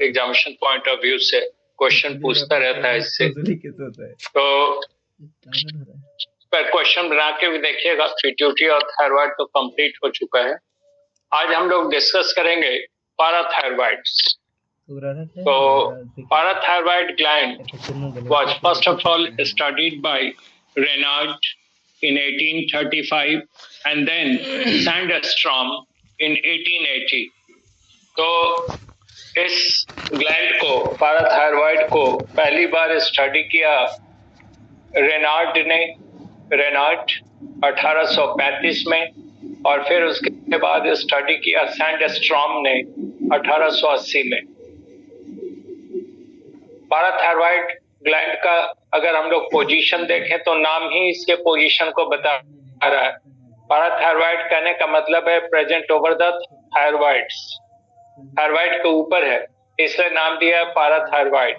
Examination point of view से question पूछता रहता है इससे, तो पर क्वेश्चन बना के भी देखिएगा। पिट्यूटरी और थायराइड तो कंप्लीट हो चुका है। आज हम लोग डिस्कस करेंगे पाराथायरॉइड्स। तो parathyroid gland was first of all studied by Raynaud in 1835 and then Sandstrom in 1880. तो इस ग्लैंड को, पाराथायरॉइड को पहली बार स्टडी किया रेनाल्ड ने, 1835 में, और फिर उसके बाद स्टडी किया सैंडस्ट्रॉम ने 1880 में। पाराथायरॉइड ग्लैंड का अगर हम लोग पोजीशन देखें तो नाम ही इसके पोजीशन को बता रहा है। पाराथायरॉइड कहने का मतलब है present over the thyroids, thyroid के ऊपर है, इसलिए नाम दिया है parathyroid.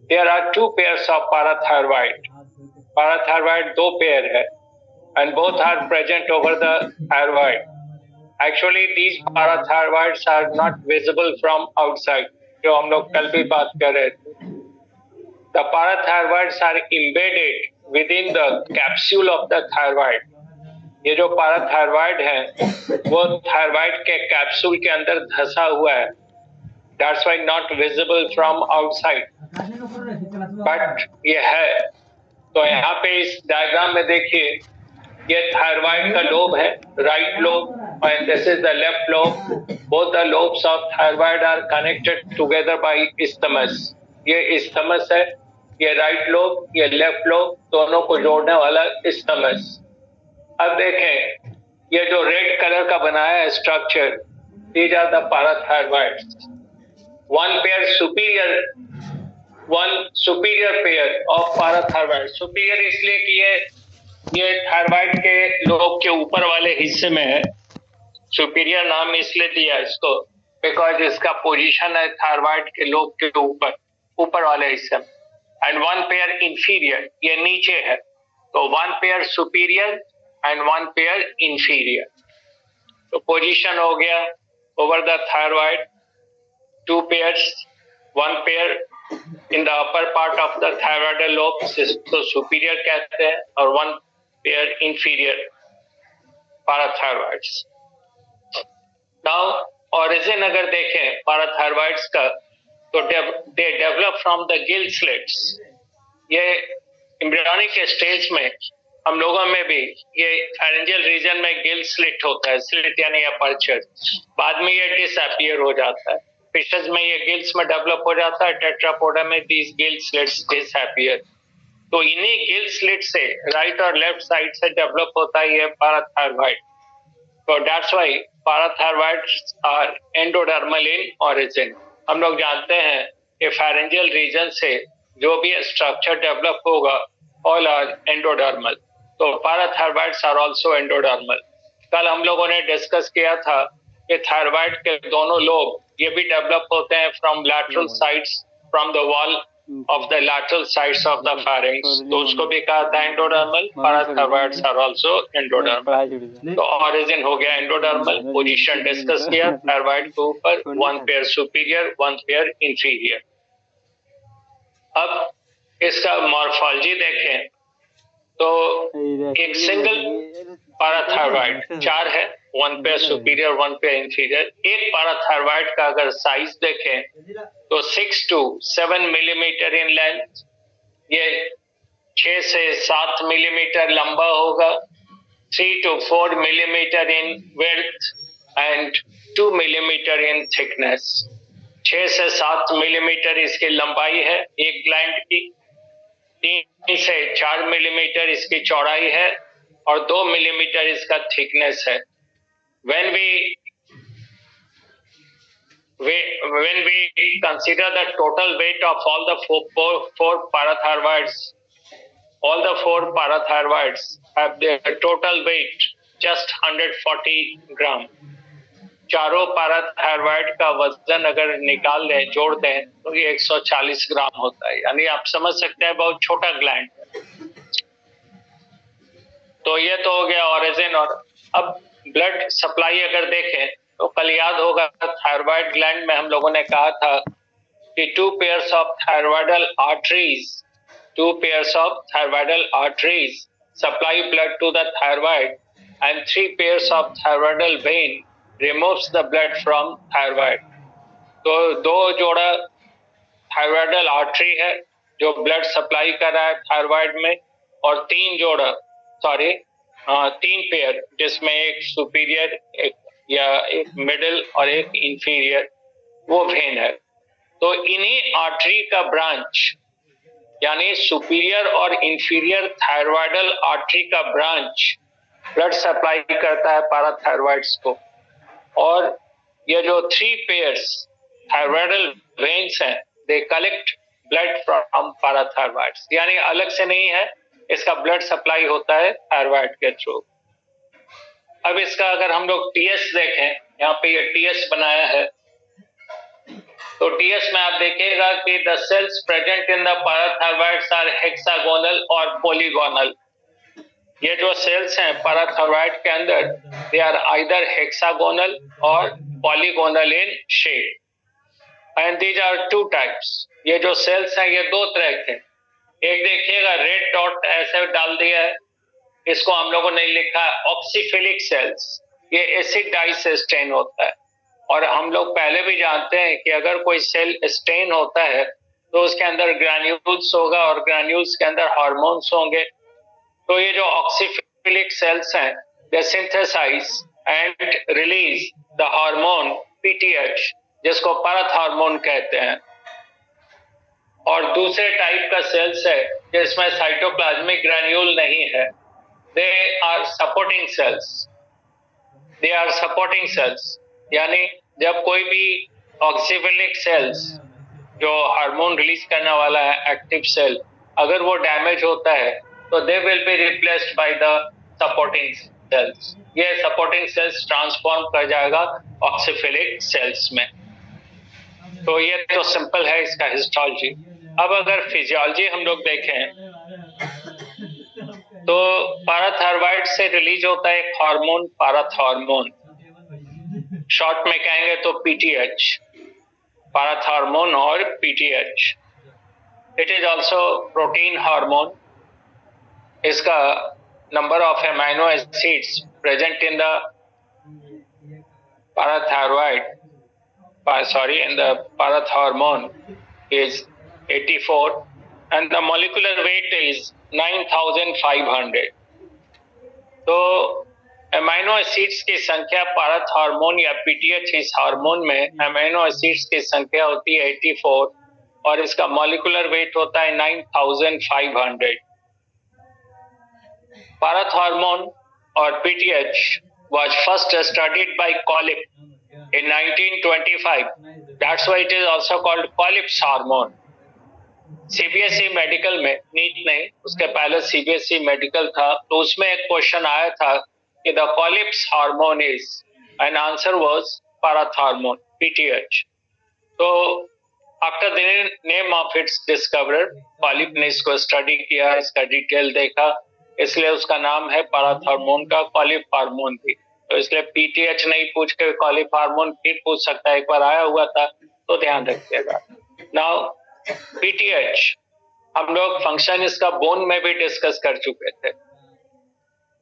There are two pairs of parathyroid. Parathyroid दो पेयर है and both are present over the thyroid. Actually these parathyroids are not visible from outside, जो हम लोग कल भी बात कर रहे थे। The parathyroids are embedded within the capsule of the thyroid. ये जो पाराथायरॉइड है वो थायरॉइड के कैप्सूल के अंदर धंसा हुआ है। That's why not visible from outside. But ये है। तो यहाँ पे इस डायग्राम में देखिए, ये थायरॉइड का लोब है, right lobe, and this is the left lobe. Both the lobes of thyroid are connected together by isthmus. ये isthmus है, ये राइट लोब, ये लेफ्ट लोब, दोनों को जोड़ने वाला isthmus। अब देखें, ये जो रेड कलर का बनाया है structure, these are the parathyroids. One pair superior, one superior pair of parathyroid. Superior इसलिए कि ये थायरॉइड के लोब के ऊपर वाले हिस्से में है। सुपीरियर नाम इसलिए दिया इसको बिकॉज इसका पोजीशन है थायरॉइड के लोब के ऊपर, ऊपर वाले हिस्से में। एंड वन पेयर इंफीरियर, ये नीचे है। तो one pair superior and one pair inferior. तो पोजीशन हो गया over the thyroid, two pairs, one pair in the upper part of the thyroidal lobe, तो सुपीरियर कहते हैं, और one pair inferior, parathyroids. Now origin अगर देखें पाराथायरॉइड्स का, तो they develop from the gill slits. ये एम्ब्रियोनिक स्टेज में हम लोगों में भी ये फेरेंजियल रीजन में गिल स्लिट होता है, स्लिट यानी अपर्चर। बाद में ये डिसअपीयर हो जाता है। फिशेस में ये गिल्स में डेवलप हो जाता है, टेट्रापोडा में दीज गिल स्लिट्स डिसअपीयर। तो इन्हीं गिल स्लिट से राइट और लेफ्ट साइड से डेवलप होता है ये पाराथायरॉइड। So that's why parathyroids are endodermal in origin. हम लोग जानते हैं कि pharyngeal region से जो भी स्ट्रक्चर डेवलप होगा all are endodermal. तो parathyroids are also endodermal. कल हम लोगों ने डिस्कस किया था कि थायरॉइड के दोनों लोब ये भी डेवलप होते हैं from lateral sides, from the wall of the lateral sides of the pharynx, तो उसको भी कहा था endodermal. parathyroids are also endodermal. तो origin हो गया एंडोडर्मल, पोजीशन डिस्कस किया थायरॉइड के ऊपर, one pair superior, one pair inferior. अब इसका मॉर्फोलॉजी देखें तो एक सिंगल पाराथायरॉइड चार है, one pair superior, one pair inferior. एक पाराथायरॉइड का अगर साइज देखें तो 6 to 7 मिलीमीटर इन लेंथ, ये 6 से 7 मिलीमीटर लंबा होगा, 3 to 4 millimeter in width and 2 millimeter in thickness. 6 से 7 मिलीमीटर इसकी लंबाई है एक ग्लैंड की, 3 से 4 मिलीमीटर इसकी चौड़ाई है, और 2 मिलीमीटर इसका थिकनेस है। When we consider the total weight of all the four parathyroids, all the four parathyroids have their total weight just 140 ग्राम। चारों पाराथायरॉइड का वजन अगर निकाल दें, जोड़ दें, तो ये 140 ग्राम होता है। यानी आप समझ सकते हैं बहुत छोटा ग्लैंड। तो ये तो हो गया ओरिजिन। और अब ब्लड सप्लाई अगर देखें तो कल याद होगा थायराइड ग्लैंड में हम लोगों ने कहा था कि two pairs of thyroidal arteries supply blood to the thyroid and 3 pairs of thyroidal vein removes the blood from thyroid. तो 2 जोड़ा थायराइडल आर्टरी है जो ब्लड सप्लाई कर रहा है थायराइड में, और 3 पेयर जिसमें एक सुपीरियर एक मिडिल और एक इंफीरियर वो वेन है। तो इन्हीं आर्टरी का ब्रांच यानी सुपीरियर और इंफीरियर थायराइडल आर्टरी का ब्रांच ब्लड सप्लाई करता है पैराथायरॉइड्स को, और ये जो 3 पेयर्स थायराइडल वेन्स हैं दे कलेक्ट ब्लड फ्रॉम पैराथायरॉइड्स, यानी अलग से नहीं है, इसका ब्लड सप्लाई होता है थायराइड के थ्रू। अब इसका अगर हम लोग टीएस देखें, यहाँ पे ये टीएस बनाया है, तो टीएस में आप देखिएगा कि the cells present in the parathyroids are hexagonal और पॉलीगोनल। ये जो सेल्स हैं पैराथायरॉइड के अंदर दे आर आइदर हेक्सागोनल और polygonal in shape and these are 2 types. ये जो सेल्स हैं ये 2 तरह के, एक देखिएगा रेड डॉट ऐसे डाल दिया है, इसको हम लोगों ने लिखा है ऑक्सीफिलिक सेल्स, ये एसिड डाइस से स्टेन होता है। और हम लोग पहले भी जानते हैं कि अगर कोई सेल स्टेन होता है तो उसके अंदर ग्रैन्यूल्स होगा और ग्रैन्यूल्स के अंदर हार्मोन्स होंगे। तो ये जो ऑक्सीफिलिक सेल्स हैं they synthesize and release the hormone PTH जिसको परत हार्मोन कहते हैं। और दूसरे टाइप का सेल्स है जिसमें साइटोप्लाज्मिक ग्रैन्यूल नहीं है, दे आर सपोर्टिंग सेल्स। यानी जब कोई भी ऑक्सीफिलिक सेल्स जो हार्मोन रिलीज करने वाला है एक्टिव सेल अगर वो डैमेज होता है तो they will be replaced by the supporting sales. ये सपोर्टिंग सेल्स ट्रांसफॉर्म कर जाएगा ऑक्सीफिलिक सेल्स में। तो ये तो सिंपल है इसका हिस्टोलॉजी। अब अगर फिजियोलॉजी हम लोग देखें तो पैराथायरॉइड से रिलीज होता है एक हार्मोन पैराथॉर्मोन, शॉर्ट में कहेंगे तो पीटीएच, पैराथॉर्मोन और PTH. It is also protein hormone. इसका number of amino acids present in the parathormone is 84 and the molecular weight is 9500। तो एमाइनो एसिड्स की संख्या पैराथॉर्मोन या पीटीएच इस हार्मोन में एमाइनो एसिड्स की संख्या होती है 84 और इसका मॉलिक्यूलर वेट होता है 9500। पैराथॉर्मोन और PTH was first studied by Collip in 1925. That's why it is also called Collip's hormone. CBSE medical में, नीट नहीं, उसके पहले सीबीएसई मेडिकल था, तो उसमें एक क्वेश्चन आया था कि the Collip's hormone is, and answer was parathormone, PTH. तो after the name of its discoverer Collip ने इसको स्टडी किया, इसका डिटेल देखा, इसलिए उसका नाम है पैराथॉर्मोन का कॉलिप हार्मोन भी। तो इसलिए पीटीएच नहीं पूछ के कॉलिप हार्मोन फिर पूछ सकता है, एक बार आया हुआ था तो ध्यान रखिएगा। नाउ पीटीएच हम लोग फंक्शन इसका बोन में भी डिस्कस कर चुके थे।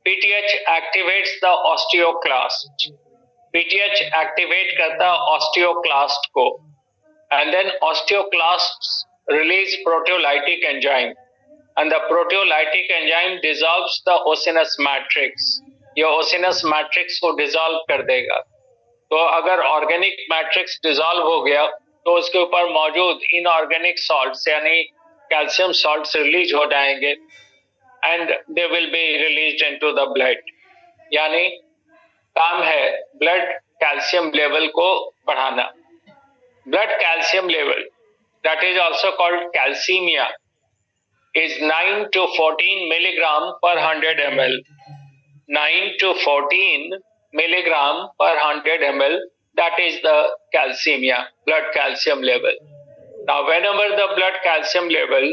PTH activates the osteoclast, PTH activate करता ऑस्टियोक्लास्ट को and then osteoclasts release proteolytic enzyme and the proteolytic enzyme dissolves the ossinous matrix। ये ओसिनस मैट्रिक्स को डिसॉल्व कर देगा। तो अगर ऑर्गेनिक मैट्रिक्स डिसॉल्व हो गया तो उसके ऊपर मौजूद इनऑर्गेनिक सॉल्ट्स यानी कैल्शियम सॉल्ट्स रिलीज हो जाएंगे and they will be released into the blood. यानी काम है ब्लड कैल्शियम लेवल को बढ़ाना। Blood calcium level that is also called calcaemia is 9 to 14 milligram per 100 ml, 9 to 14 milligram per 100 ml, that is the calcemia, blood calcium level. Now whenever the blood calcium level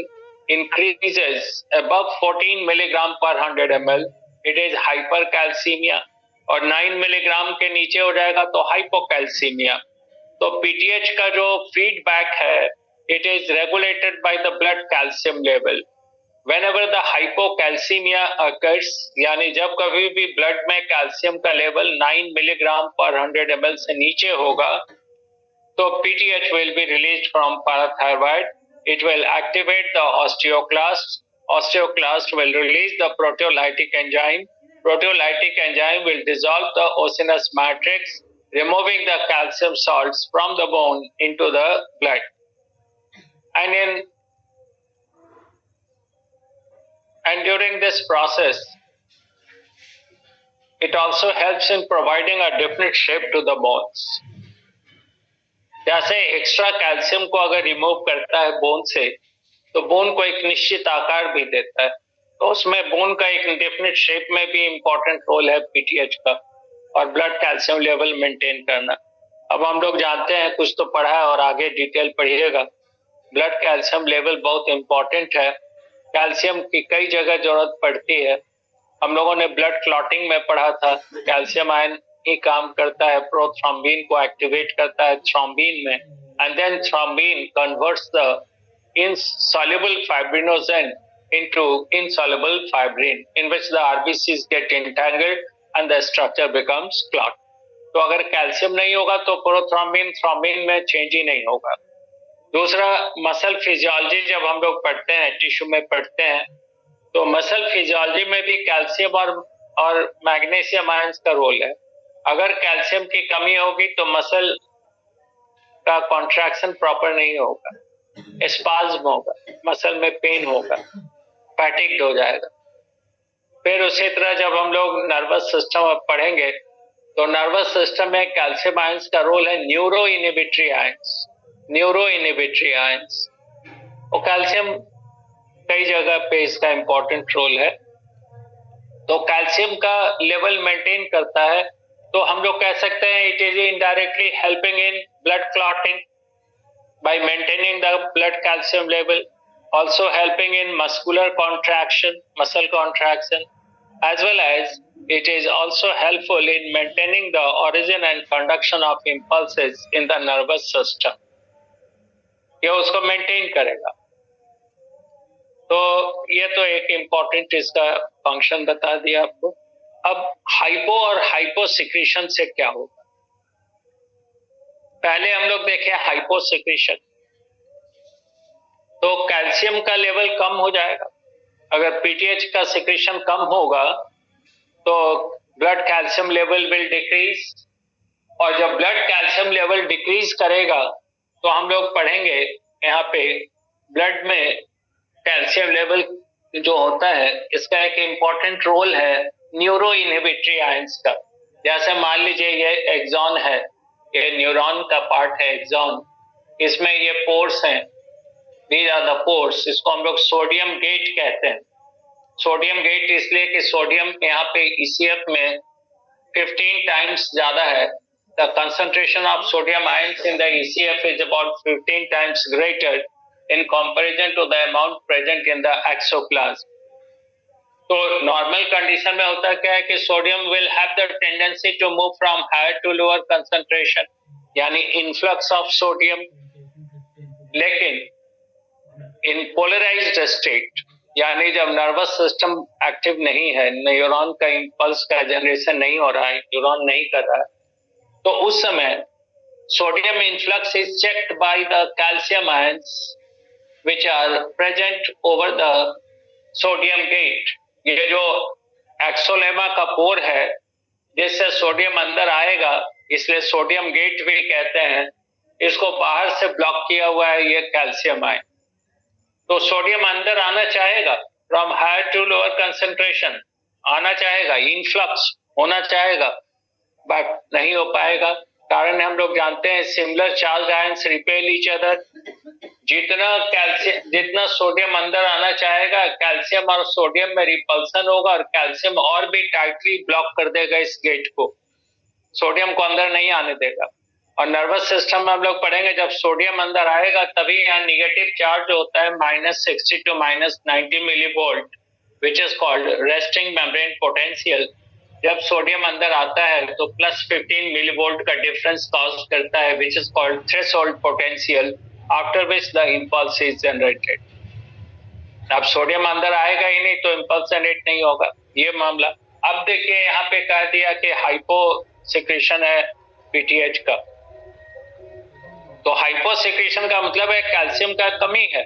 increases above 14 milligram per 100 ml, it is hypercalcemia, और 9 milligram के नीचे हो जाएगा तो hypocalcaemia. तो PTH का जो feedback है, it is regulated by the blood calcium level. Whenever the hypocalcemia occurs, यानी जब कभी भी ब्लड में कैल्शियम का लेवल 9 मिलीग्राम पर 100 ml से नीचे होगा, तो PTH will be released from parathyroid. It will activate the osteoclast. Osteoclast will release the proteolytic enzyme. Proteolytic enzyme will dissolve the osseous matrix, removing the calcium salts from the bone into the blood. And during this process, it also helps in providing a definite shape to the bones. जैसे extra calcium को अगर remove करता है bone से, तो bone को एक निश्चित आकार भी देता है। तो उसमें बोन का एक डेफिनेट शेप में भी इंपॉर्टेंट रोल है पीटीएच का, और ब्लड कैल्शियम लेवल मेंटेन करना। अब हम लोग जानते हैं, कुछ तो पढ़ा है और आगे डिटेल पढ़िएगा। ब्लड कैल्शियम लेवल बहुत इंपॉर्टेंट है। कैल्शियम की कई जगह जरूरत पड़ती है। हम लोगों ने ब्लड क्लॉटिंग में पढ़ा था, कैल्शियम आयन ही काम करता है, प्रोथ्रोम्बिन को एक्टिवेट करता है थ्रोम्बिन में, and then thrombin converts the insoluble fibrinogen into insoluble fibrin, in which the RBCs get entangled and the structure becomes clot. तो अगर कैल्शियम नहीं होगा तो प्रोथ्रोम्बिन थ्रोम्बिन में चेंज ही नहीं होगा। दूसरा, मसल फिजियोलॉजी जब हम लोग पढ़ते हैं, टिश्यू में पढ़ते हैं, तो मसल फिजियोलॉजी में भी कैल्शियम और मैग्नीशियम आयंस का रोल है। अगर कैल्शियम की कमी होगी तो मसल का कॉन्ट्रैक्शन प्रॉपर नहीं होगा, स्पाज्म होगा, मसल में पेन होगा, फैटिग्ड हो जाएगा। फिर उसी तरह जब हम लोग नर्वस सिस्टम पढ़ेंगे, तो नर्वस सिस्टम में कैल्शियम आयंस का रोल है neuro inhibitory ions. Neuro inhibitory ions, और कैल्शियम कई जगह पे इसका इंपॉर्टेंट रोल है। तो कैल्शियम का लेवल मेंटेन करता है, तो हम लोग कह सकते हैं it is indirectly helping in blood clotting by maintaining the blood calcium level, also helping in muscular contraction, muscle contraction, as well as it is also helpful in maintaining the origin and conduction of impulses in the nervous system. ये उसको maintain करेगा। तो ये तो एक important इसका function बता दिया आपको। अब हाइपो और हाइपो सिक्रीशन से क्या होगा? पहले हम लोग देखें हाइपो सिक्रीशन। तो कैल्शियम का लेवल कम हो जाएगा। अगर पीटीएच का सिक्रीशन कम होगा तो blood calcium level will decrease, और जब ब्लड कैल्शियम लेवल डिक्रीज करेगा तो हम लोग पढ़ेंगे यहाँ पे ब्लड में कैल्शियम लेवल जो होता है, इसका एक इंपॉर्टेंट रोल है न्यूरो इनहिबिटरी आयंस का। जैसे मान लीजिए ये एक्सॉन है, ये न्यूरॉन का पार्ट है एक्सॉन, इसमें ये पोर्स हैं, these are the pores, इसको हम लोग सोडियम गेट कहते हैं। सोडियम गेट इसलिए कि सोडियम यहाँ पे ईसीएफ में 15 टाइम्स ज्यादा है। The concentration of sodium ions in the ECF is about 15 times greater in comparison to the amount present in the exoplasm. तो नॉर्मल कंडीशन में होता क्या है कि sodium will have the tendency to move from higher to lower concentration, यानी influx of sodium. लेकिन in polarised state, यानी जब नर्वस सिस्टम एक्टिव नहीं है, न्यूरॉन का इंपल्स का जनरेशन नहीं हो रहा है, न्यूरॉन नहीं कर रहा है, तो उस समय sodium influx is checked by the calcium ions which are present over the sodium gate. ये जो एक्सोलेमा का पोर है जिससे सोडियम अंदर आएगा, इसलिए सोडियम गेट भी कहते हैं, इसको बाहर से ब्लॉक किया हुआ है ये कैल्शियम आयन। तो सोडियम अंदर आना चाहेगा, from higher to lower concentration आना चाहेगा, इनफ्लक्स होना चाहेगा, बट नहीं हो पाएगा। कारण हम लोग जानते हैं similar charge ions repel each other. जितना सोडियम अंदर आना चाहेगा, कैल्शियम और सोडियम में रिपल्सन होगा, और कैल्शियम और भी टाइटली ब्लॉक कर देगा इस गेट को, सोडियम को अंदर नहीं आने देगा। और नर्वस सिस्टम में हम लोग पढ़ेंगे जब सोडियम अंदर आएगा तभी यहाँ निगेटिव चार्ज होता है -60 to -90 millivolt, which is called resting membrane potential, जब सोडियम अंदर आता है तो +15 मिलीवोल्ट का डिफरेंस कॉज करता है, which is called threshold potential, after which the impulse is generated. अब सोडियम अंदर आएगा ही नहीं तो इम्पल्स जनरेट नहीं होगा, ये मामला। अब देखिए यहाँ पे कह दिया कि हाइपो सिक्रेशन है पीटीएच का, तो हाइपो सिक्रेशन का मतलब है कैल्शियम का कमी है,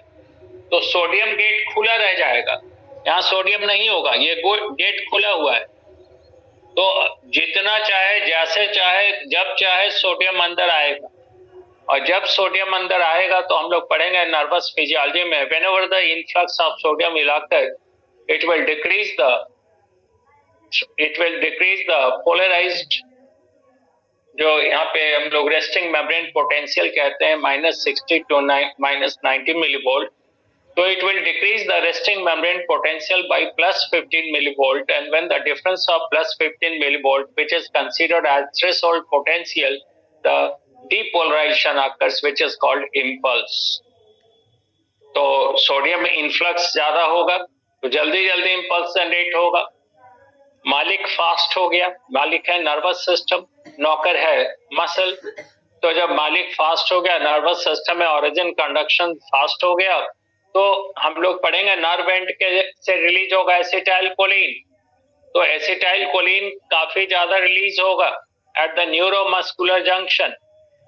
तो सोडियम गेट खुला रह जाएगा, यहाँ सोडियम नहीं होगा, ये गेट खुला हुआ है, तो जितना चाहे जैसे चाहे जब चाहे सोडियम अंदर आएगा। और जब सोडियम अंदर आएगा तो हम लोग पढ़ेंगे नर्वस फिजियोलॉजी में, whenever the influx of sodium will occur, it will decrease the polarised, जो यहाँ पे हम लोग रेस्टिंग मेम्ब्रेन पोटेंशियल कहते हैं, -60 to -90 millivolt. So it will decrease the resting membrane potential by +15 millivolt, and when the difference of +15 millivolt, which is considered as threshold potential, the depolarization occurs, which is called impulse. तो sodium influx ज्यादा होगा तो जल्दी जल्दी impulse generate होगा। मालिक fast हो गया, मालिक है नर्वस सिस्टम, नौकर है मसल, तो जब मालिक फास्ट हो गया, नर्वस सिस्टम में ऑरिजिन कंडक्शन फास्ट हो गया, तो हम लोग पढ़ेंगे नर्व एंड के से रिलीज होगा एसिटाइल कोलिन, तो एसिटाइल कोलिन काफी ज्यादा रिलीज होगा एट द न्यूरोमस्कुलर जंक्शन।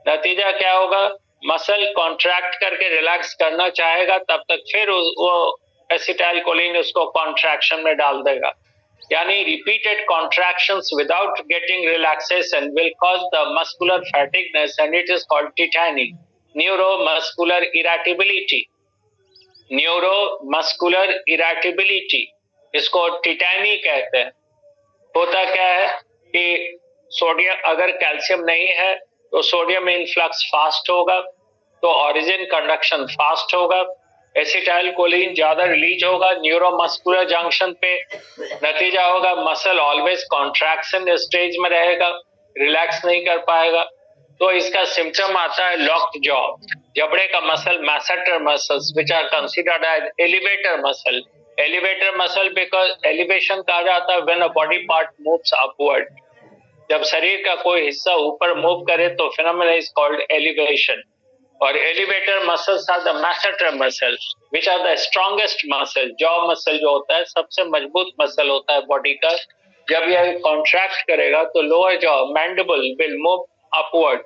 नतीजा क्या होगा, मसल कॉन्ट्रैक्ट करके रिलैक्स करना चाहेगा, तब तक फिर वो एसिटाइल कोलिन उसको कॉन्ट्रैक्शन में डाल देगा, यानी repeated contractions without getting relaxation will cause the muscular fatigueness, and it is called tetany, neuromuscular irritability, neuromuscular irritability, इसको टिटैनी कहते हैं। होता क्या है कि सोडियम, अगर कैल्शियम नहीं है तो सोडियम इनफ्लक्स फास्ट होगा, तो ऑरिजिन कंडक्शन फास्ट होगा, एसिटाइल कोलिन ज्यादा रिलीज होगा न्यूरोमस्कुलर जंक्शन पे, नतीजा होगा मसल ऑलवेज कॉन्ट्रैक्शन स्टेज में रहेगा, रिलैक्स नहीं कर पाएगा। तो इसका सिम्टम आता है लॉक्ड जॉ, जबड़े का muscle, masseter muscles which are considered as elevator muscle, elevator muscle because elevation कहा जाता है when a body part moves upward, जब शरीर का कोई हिस्सा ऊपर मूव करे तो फिनोमेना इज कॉल्ड एलिवेशन। और elevator muscles are the masseter muscles which are the strongest muscle, jaw muscle जो होता है सबसे मजबूत मसल होता है बॉडी का, जब यह कॉन्ट्रैक्ट करेगा तो lower jaw mandible will move upward,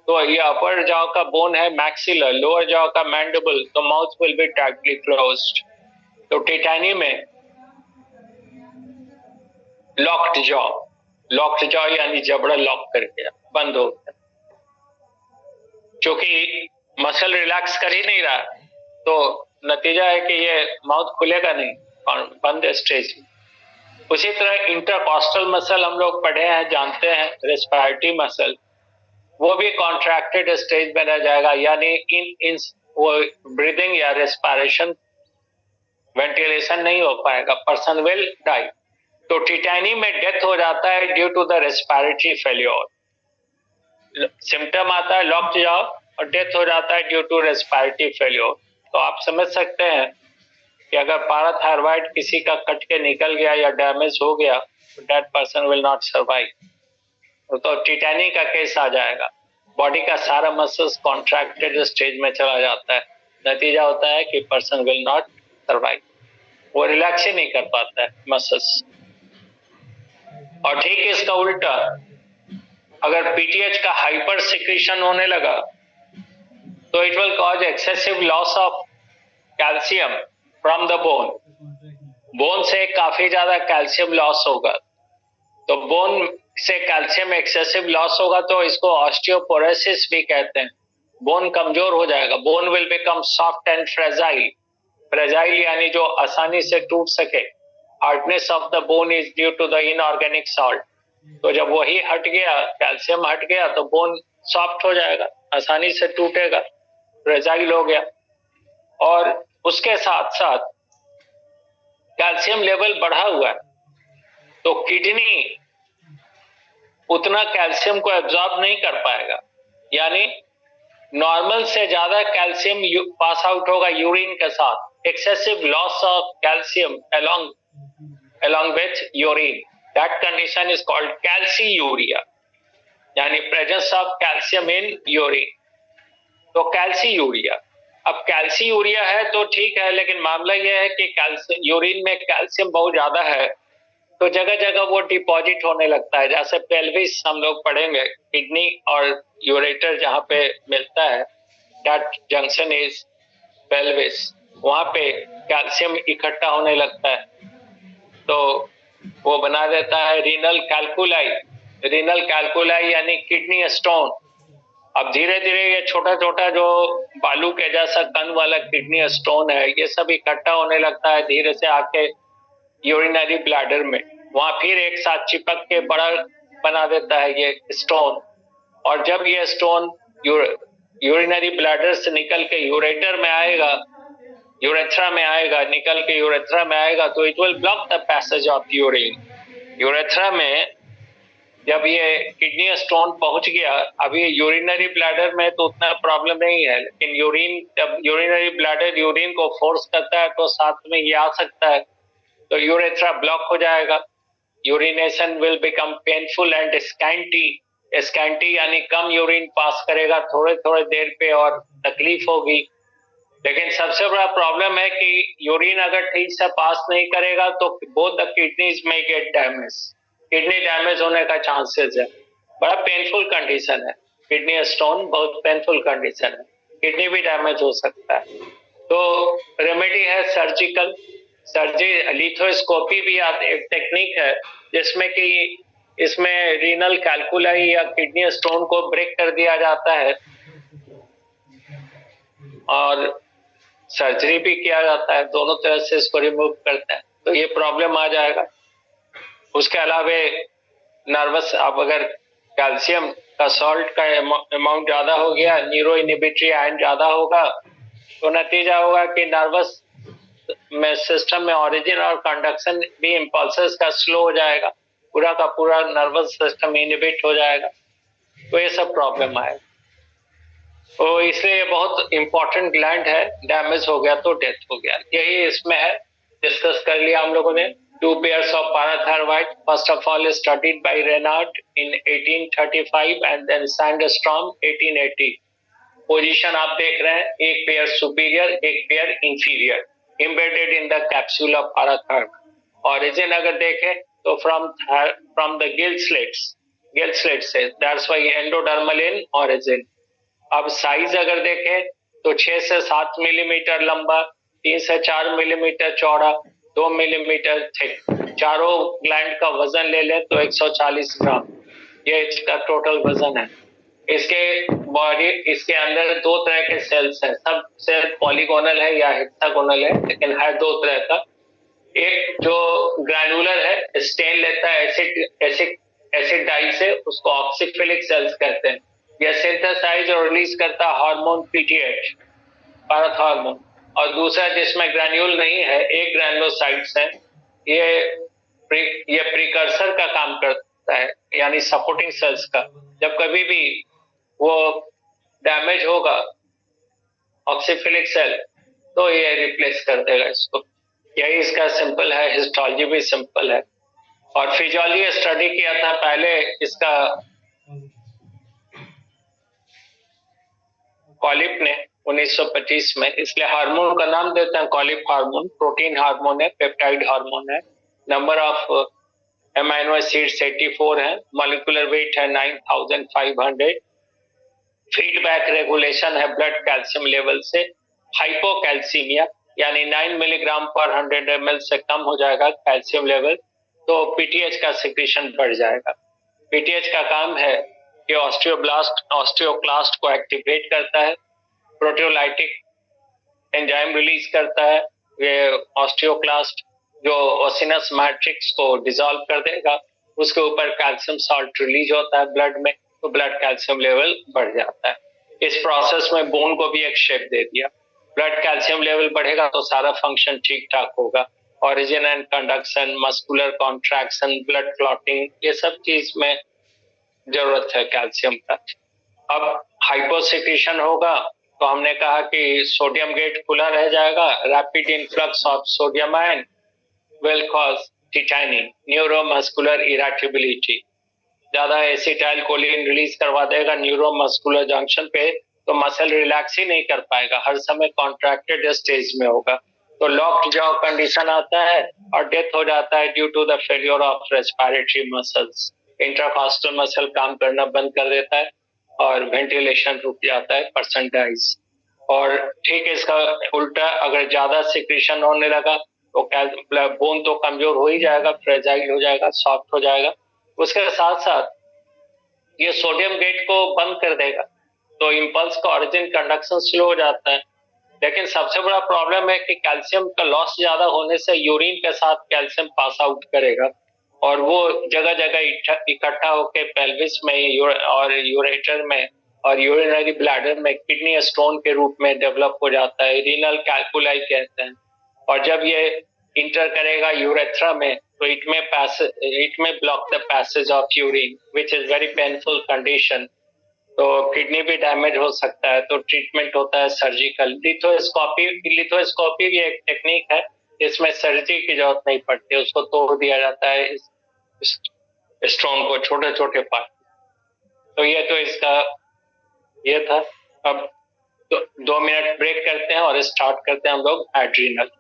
तो ये अपर जॉ का बोन है मैक्सिलर, लोअर जॉ का मैंडिबल, तो mouth will be tightly closed. तो टिटैनी में लॉक्ड जॉ यानी जबड़ा लॉक कर गया, बंद हो गया, क्योंकि मसल रिलैक्स कर ही नहीं रहा, तो नतीजा है कि ये माउथ खुलेगा नहीं और बंद स्टेज। उसी तरह इंटरकॉस्टल मसल हम लोग पढ़े हैं, जानते हैं, रेस्पिरेटरी मसल, वो भी कॉन्ट्रैक्टेड स्टेज में रह जाएगा, यानी इन वो ब्रीदिंग या रेस्पिरेशन वेंटिलेशन नहीं हो पाएगा, पर्सन विल डाई। तो टिटैनी में डेथ हो जाता है due to the respiratory failure, symptom आता है लॉक्ड जॉ और डेथ हो जाता है ड्यू टू रेस्पिरेटरी फेल्योर। तो आप समझ सकते हैं कि अगर पाराथायरॉइड किसी का कट के निकल गया या डैमेज हो गया तो that person will not survive, तो टिटैनी का केस आ जाएगा, बॉडी का सारा मसल्स कॉन्ट्रैक्टेड स्टेज में चला जाता है, नतीजा होता है कि पर्सन विल नॉट सर्वाइव, वो रिलैक्स ही नहीं कर पाता है मसल्स। और ठीक इसका उल्टा, अगर पीटीएच का हाइपर सिक्रीशन होने लगा तो it will cause excessive loss of calcium from the bone, bone से काफी ज्यादा कैल्शियम लॉस होगा, तो बोन से कैल्शियम एक्सेसिव लॉस होगा तो इसको ऑस्टियोपोरोसिस भी कहते हैं, बोन कमजोर हो जाएगा, bone will become soft and fragile, fragile यानी जो आसानी से टूट सके, hardness of the bone is due to the inorganic salt, तो जब वही हट गया, कैल्शियम हट गया, तो बोन सॉफ्ट हो जाएगा, आसानी से टूटेगा, फ्रेजाइल हो गया। और उसके साथ साथ कैल्शियम लेवल बढ़ा हुआ है तो किडनी उतना कैल्शियम को एब्जॉर्ब नहीं कर पाएगा, यानी नॉर्मल से ज्यादा कैल्शियम पास आउट होगा यूरिन के साथ, excessive loss of calcium along with urine, That condition is called calciuria, यानी presence of calcium in urine. तो कैल्सियूरिया, अब कैल्सियूरिया है तो ठीक है, लेकिन मामला यह है कि कैल्शियम यूरिन में कैल्शियम बहुत ज्यादा है, तो जगह जगह वो डिपॉजिट होने लगता है। जैसे पेल्विस हम लोग पढ़ेंगे, किडनी और यूरेटर जहाँ पे मिलता है, दैट जंक्शन इज पेल्विस, वहां पे कैल्शियम इकट्ठा होने लगता है, तो वो बना देता है रीनल कैल्कुलाई। रीनल कैल्कुलाई यानी किडनी स्टोन। अब धीरे धीरे ये छोटा छोटा जो बालू के जैसा कण वाला किडनी स्टोन है, ये सब इकट्ठा होने लगता है धीरे से आके यूरिनरी ब्लैडर में, वहां फिर एक साथ चिपक के बड़ा बना देता है ये स्टोन। और जब ये स्टोन यूरिनरी ब्लैडर से निकल के यूरेटर में आएगा, यूरेथ्रा में आएगा, निकल के यूरेथ्रा में आएगा, तो it will block the passage of urine. Urethra में जब ये किडनी स्टोन पहुंच गया, अभी यूरिनरी ब्लैडर में तो उतना प्रॉब्लम नहीं है, लेकिन यूरिन, जब यूरिनरी ब्लैडर यूरिन को फोर्स करता है तो साथ में ये आ सकता है, तो यूरेथ्रा ब्लॉक हो जाएगा। Urination will become painful and scanty. Scanty यानी कम यूरिन पास करेगा थोड़े थोड़े देर पे और तकलीफ होगी। लेकिन सबसे बड़ा प्रॉब्लम है कि यूरिन अगर ठीक से पास नहीं करेगा तो बोथ द किडनीज में गेट डैमेज, किडनी डैमेज होने का चांसेस है। बड़ा पेनफुल कंडीशन है, किडनी स्टोन बहुत पेनफुल कंडीशन है, किडनी भी डैमेज हो सकता है। तो रेमेडी है सर्जिकल, लिथोस्कोपी भी एक टेक्निक है जिसमें कि इसमें रीनल कैल्कुलाई या किडनी स्टोन को ब्रेक कर दिया जाता है और सर्जरी भी किया जाता है, दोनों तरह से इसको रिमूव करते हैं, तो ये प्रॉब्लम आ जाएगा। उसके अलावा नर्वस, अब अगर कैल्शियम का सॉल्ट का अमाउंट ज्यादा हो गया, न्यूरो इनिबिटरी आयन ज्यादा होगा, तो नतीजा होगा कि नर्वस में सिस्टम में ओरिजिन और कंडक्शन भी इम्पल्सेस का स्लो हो जाएगा, पूरा का पूरा नर्वस सिस्टम इनिबिट हो जाएगा, तो ये सब प्रॉब्लम आएगा। तो इसलिए ये बहुत इंपॉर्टेंट ग्लैंड है, डैमेज हो गया तो डेथ हो गया। यही इसमें है, डिस्कस कर लिया हम लोगों ने। 2 pairs of parathyroid, first of all is studied by Raynaud in 1835 and then Sandstrom 1880। Position आप देख रहे हैं, एक पेयर सुपीरियर, एक pair inferior, embedded in the capsule of parathyroid। origin अगर देखें तो from the gill slits से, that's why endodermal in origin। अब साइज अगर देखें तो 6 से 7 मिलीमीटर लंबा, 3 से 4 मिलीमीटर चौड़ा, 2 मिलीमीटर थिक। चारों ग्लैंड का वजन ले लें तो 140 ग्राम, ये इसका टोटल वजन है। इसके बॉडी, इसके अंदर दो तरह के सेल्स हैं, सब सेल पॉलीगोनल है या हेक्सागोनल है, लेकिन है दो तरह का। एक जो ग्रैनुलर है, स्टेन लेता है एसिड डाई से, उसको ऑक्सीफिलिक सेल्स कहते हैं। यह सिंथेसाइज और रिलीज करता है हार्मोन पीटीएच, पारथ हार्मोन। और दूसरा जिसमें ग्रैन्यूल नहीं है, एक ग्रैनुलोसाइट्स है, ये प्रिकर्सर का काम करता है, यानी सपोर्टिंग सेल्स का। जब कभी भी वो डैमेज होगा ऑक्सीफिलिक सेल, तो ये रिप्लेस कर देगा इसको। यही इसका सिंपल है, हिस्टोलॉजी भी सिंपल है। और फिजियोलॉजी स्टडी किया था पहले इसका कॉलिप ने 1925 में, इसलिए हार्मोन का नाम देते हैं कॉलिप हार्मोन। प्रोटीन हार्मोन है, पेप्टाइड हार्मोन है। नंबर ऑफ एमाइनो एसिड्स 84 है, मॉलिक्यूलर वेट है 9500। फीडबैक रेगुलेशन है ब्लड कैल्शियम लेवल से। हाइपोकैल्सीमिया यानी 9 मिलीग्राम पर 100 ml से कम हो जाएगा कैल्शियम लेवल, तो पीटीएच का सिक्रीशन बढ़ जाएगा। पीटीएच का काम है कि ऑस्टियोक्लास्ट को एक्टिवेट करता है, प्रोटियोलाइटिक एंजाइम रिलीज करता है। ये ऑस्टियोक्लास्ट जो ओसिनस मैट्रिक्स को डिसॉल्व कर देगा, उसके ऊपर कैल्शियम सॉल्ट रिलीज होता है ब्लड में, तो ब्लड कैल्शियम लेवल बढ़ जाता है। इस प्रोसेस में बोन को भी एक शेप दे दिया। ब्लड कैल्शियम लेवल बढ़ेगा तो सारा फंक्शन ठीक ठाक होगा, origin and conduction, muscular contraction, blood clotting, ये सब चीज में जरूरत है कैल्शियम का। अब हाइपोसिक्रीशन होगा तो हमने कहा कि सोडियम गेट खुला रह जाएगा, rapid influx of sodium ion will cause tetanising, neuromuscular irritability, ज्यादा एसिटाइल कोलिन रिलीज करवा देगा न्यूरोमस्कुलर जंक्शन पे, तो मसल रिलैक्स ही नहीं कर पाएगा, हर समय कॉन्ट्रैक्टेड स्टेज में होगा, तो लॉक्ड जॉ कंडीशन आता है और डेथ हो जाता है due to the failure of respiratory muscles. Intracostal muscle काम करना बंद कर देता है और वेंटिलेशन रुक जाता है, पर्सन डाइज। और ठीक इसका उल्टा, अगर ज्यादा सिक्रीशन होने लगा तो बोन तो कमजोर हो ही जाएगा, फ्रेजाइल हो जाएगा, सॉफ्ट हो जाएगा, उसके साथ साथ ये सोडियम गेट को बंद कर देगा, तो इम्पल्स का ऑरिजिन कंडक्शन स्लो हो जाता है। लेकिन सबसे बड़ा प्रॉब्लम है कि कैल्शियम का लॉस ज्यादा होने से यूरिन के साथ कैल्शियम पास आउट करेगा और वो जगह जगह इकट्ठा होकर पेल्विस में और यूरेटर में और यूरिनरी ब्लैडर में किडनी स्टोन के रूप में डेवलप हो जाता है, रीनल कैल्कुलाई कहते हैं। और जब ये इंटर करेगा यूरेथ्रा में, तो इट में block the passage of urine which is very painful condition. तो किडनी भी डैमेज हो सकता है, तो ट्रीटमेंट होता है सर्जिकल। लिथोस्कोपी भी एक टेक्निक है जिसमें सर्जरी की जरूरत नहीं पड़ती, उसको तोड़ दिया जाता है इस स्टोन को छोटे छोटे पार्ट। तो ये तो इसका ये था। अब 2 मिनट ब्रेक करते हैं और स्टार्ट करते हैं हम लोग एड्रीनल।